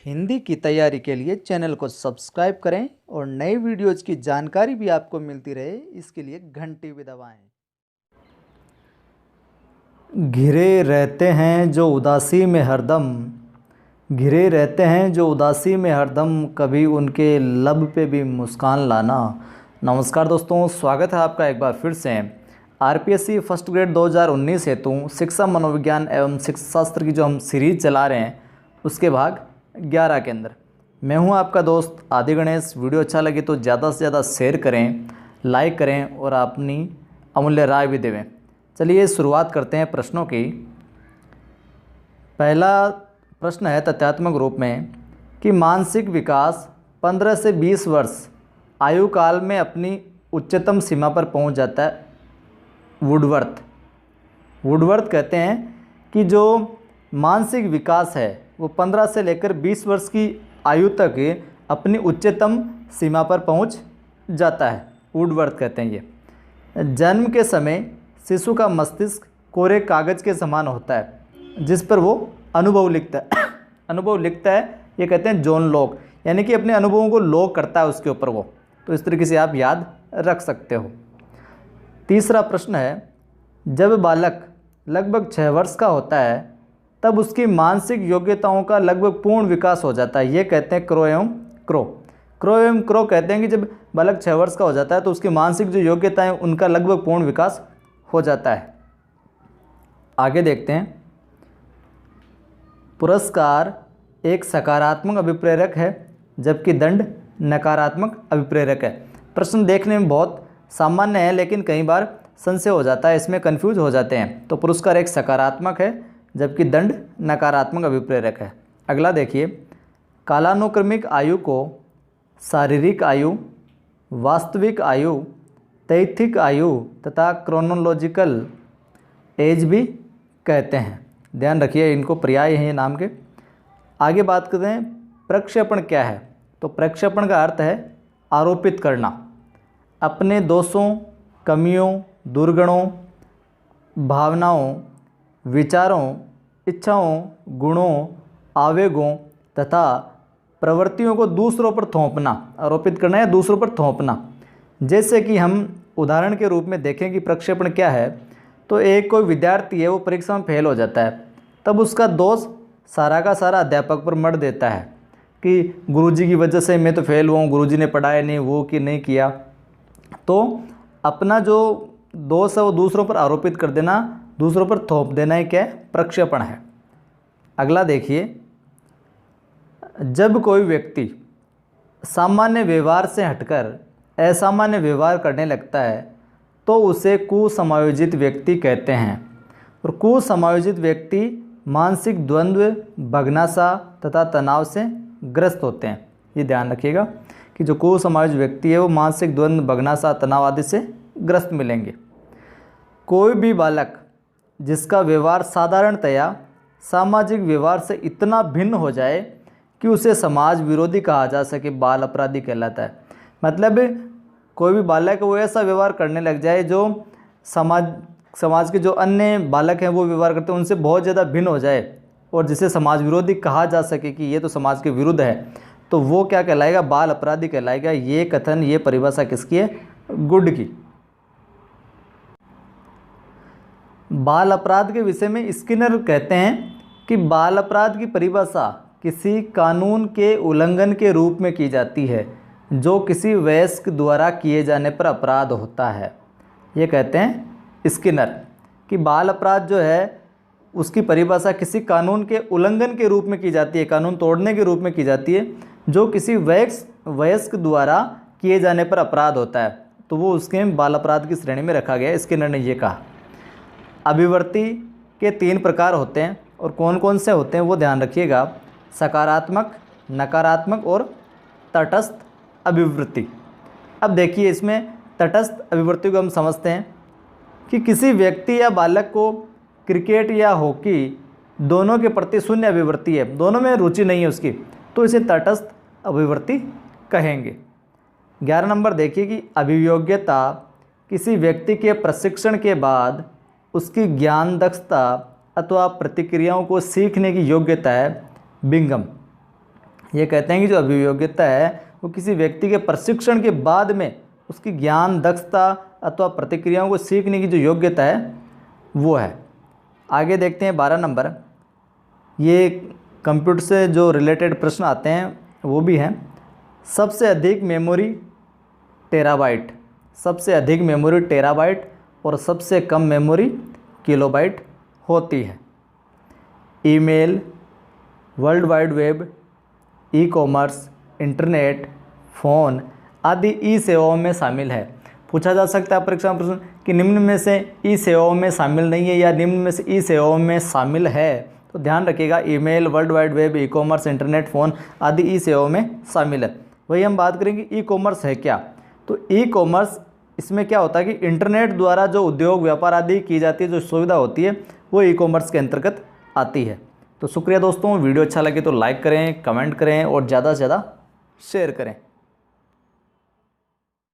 हिंदी की तैयारी के लिए चैनल को सब्सक्राइब करें और नई वीडियोज की जानकारी भी आपको मिलती रहे, इसके लिए घंटी भी दबाएं। घिरे रहते हैं जो उदासी में हरदम, घिरे रहते हैं जो उदासी में हरदम, कभी उनके लब पे भी मुस्कान लाना। नमस्कार दोस्तों, स्वागत है आपका एक बार फिर से आरपीएससी फर्स्ट ग्रेड 2019 हेतु शिक्षा मनोविज्ञान एवं शिक्षा शास्त्र की जो हम सीरीज चला रहे हैं उसके भाग 11 के अंदर। मैं हूं आपका दोस्त आदि गणेश। वीडियो अच्छा लगे तो ज़्यादा से ज़्यादा शेयर करें, लाइक करें और अपनी अमूल्य राय भी देवें। चलिए शुरुआत करते हैं प्रश्नों की। पहला प्रश्न है तथ्यात्मक रूप में कि मानसिक विकास 15 से 20 वर्ष आयु काल में अपनी उच्चतम सीमा पर पहुंच जाता है। वुडवर्थ कहते हैं कि जो मानसिक विकास है वो 15 से लेकर 20 वर्ष की आयु तक अपनी उच्चतम सीमा पर पहुंच जाता है। वुडवर्थ कहते हैं ये। जन्म के समय शिशु का मस्तिष्क कोरे कागज़ के समान होता है जिस पर वो अनुभव लिखता है। ये कहते हैं जॉन लॉक, यानी कि अपने अनुभवों को लॉक करता है उसके ऊपर वो। तो इस तरीके से आप याद रख सकते हो। तीसरा प्रश्न है, जब बालक लगभग 6 वर्ष का होता है तब उसकी मानसिक योग्यताओं का लगभग पूर्ण विकास हो जाता है। ये कहते हैं क्रो एवं क्रो कहते हैं कि जब बालक 6 वर्ष का हो जाता है तो उसकी मानसिक जो योग्यताएं उनका लगभग पूर्ण विकास हो जाता है। आगे देखते हैं, पुरस्कार एक सकारात्मक अभिप्रेरक है जबकि दंड नकारात्मक अभिप्रेरक है। प्रश्न देखने में बहुत सामान्य है लेकिन कई बार संशय हो जाता है, इसमें कंफ्यूज हो जाते हैं। तो पुरस्कार एक सकारात्मक है जबकि दंड नकारात्मक अभिप्रेरक है। अगला देखिए, कालानुक्रमिक आयु को शारीरिक आयु, वास्तविक आयु, तैथिक आयु तथा क्रोनोलॉजिकल एज भी कहते हैं। ध्यान रखिए, इनको पर्याय हैं ये नाम के। आगे बात करते हैं प्रक्षेपण क्या है। तो प्रक्षेपण का अर्थ है आरोपित करना। अपने दोषों, कमियों, दुर्गुणों, भावनाओं, विचारों, इच्छाओं, गुणों, आवेगों तथा प्रवृत्तियों को दूसरों पर थोपना। आरोपित करना या दूसरों पर थोपना। जैसे कि हम उदाहरण के रूप में देखें कि प्रक्षेपण क्या है, तो एक कोई विद्यार्थी है वो परीक्षा में फेल हो जाता है, तब उसका दोष सारा का सारा अध्यापक पर मढ़ देता है कि गुरुजी की वजह से मैं तो फेल हुआ हूँ, गुरुजी ने पढ़ाया नहीं, वो कि नहीं किया। तो अपना जो दोष है वो दूसरों पर आरोपित कर देना, दूसरों पर थोप देना ही क्या है, प्रक्षेपण है। अगला देखिए, जब कोई व्यक्ति सामान्य व्यवहार से हटकर असामान्य व्यवहार करने लगता है तो उसे कुसमायोजित व्यक्ति कहते हैं। और कुसमायोजित व्यक्ति मानसिक द्वंद्व, भग्नाशा तथा तनाव से ग्रस्त होते हैं। ये ध्यान रखिएगा कि जो कुसमायोजित व्यक्ति है वो मानसिक द्वंद्व, भग्नाशा, तनाव आदि से ग्रस्त मिलेंगे। कोई भी बालक जिसका व्यवहार साधारणतया सामाजिक व्यवहार से इतना भिन्न हो जाए कि उसे समाज विरोधी कहा जा सके, बाल अपराधी कहलाता है। मतलब कोई भी बालक वो ऐसा व्यवहार करने लग जाए जो समाज के जो अन्य बालक हैं वो व्यवहार करते हैं उनसे बहुत ज़्यादा भिन्न हो जाए और जिसे समाज विरोधी कहा जा सके कि ये तो समाज के विरुद्ध है, तो वो क्या कहलाएगा, बाल अपराधी कहलाएगा। ये कथन, ये परिभाषा किसकी है, गुड की। बाल अपराध के विषय में स्किनर कहते हैं कि बाल अपराध की परिभाषा किसी कानून के उल्लंघन के रूप में की जाती है जो किसी वयस्क द्वारा किए जाने पर अपराध होता है। ये कहते हैं स्किनर कि बाल अपराध जो है उसकी परिभाषा किसी कानून के उल्लंघन के रूप में की जाती है, कानून तोड़ने के रूप में की जाती है जो किसी वयस्क द्वारा किए जाने पर अपराध होता है, तो वो उसके बाल अपराध की श्रेणी में रखा गया। स्किनर ने ये कहा। अभिवृत्ति के 3 प्रकार होते हैं और कौन कौन से होते हैं वो ध्यान रखिएगा, सकारात्मक, नकारात्मक और तटस्थ अभिवृत्ति। अब देखिए, इसमें तटस्थ अभिवृत्ति को हम समझते हैं कि किसी व्यक्ति या बालक को क्रिकेट या हॉकी दोनों के प्रति शून्य अभिवृत्ति है, दोनों में रुचि नहीं है उसकी, तो इसे तटस्थ अभिवृत्ति कहेंगे। 11 नंबर देखिए कि अभियोग्यता किसी व्यक्ति के प्रशिक्षण के बाद उसकी ज्ञान दक्षता अथवा प्रतिक्रियाओं को सीखने की योग्यता है। बिंगम ये कहते हैं कि जो अभियोग्यता है वो किसी व्यक्ति के प्रशिक्षण के बाद में उसकी ज्ञान, दक्षता अथवा प्रतिक्रियाओं को सीखने की जो योग्यता है वो है। आगे देखते हैं 12 नंबर। ये कंप्यूटर से जो रिलेटेड प्रश्न आते हैं वो भी हैं। सबसे अधिक मेमोरी टेराबाइट, सबसे अधिक मेमोरी टेराबाइट और सबसे कम मेमोरी किलोबाइट होती है। Email, world wide web, e commerce, internet, phone आदि ई सेवाओं में शामिल है। पूछा जा सकता है परीक्षा में प्रश्न कि निम्न में से ई सेवाओं में शामिल नहीं है या निम्न में से ई सेवाओं में शामिल है। तो ध्यान रखिएगा, email, world wide web, e commerce, internet, phone आदि ई सेवाओं में शामिल है। वही हम बात करेंगे ई कॉमर्स है क्या। तो ई कॉमर्स इसमें क्या होता है कि इंटरनेट द्वारा जो उद्योग व्यापार आदि की जाती है, जो सुविधा होती है वो ई कॉमर्स के अंतर्गत आती है। तो शुक्रिया दोस्तों, वीडियो अच्छा लगे तो लाइक करें, कमेंट करें और ज़्यादा से ज़्यादा शेयर करें।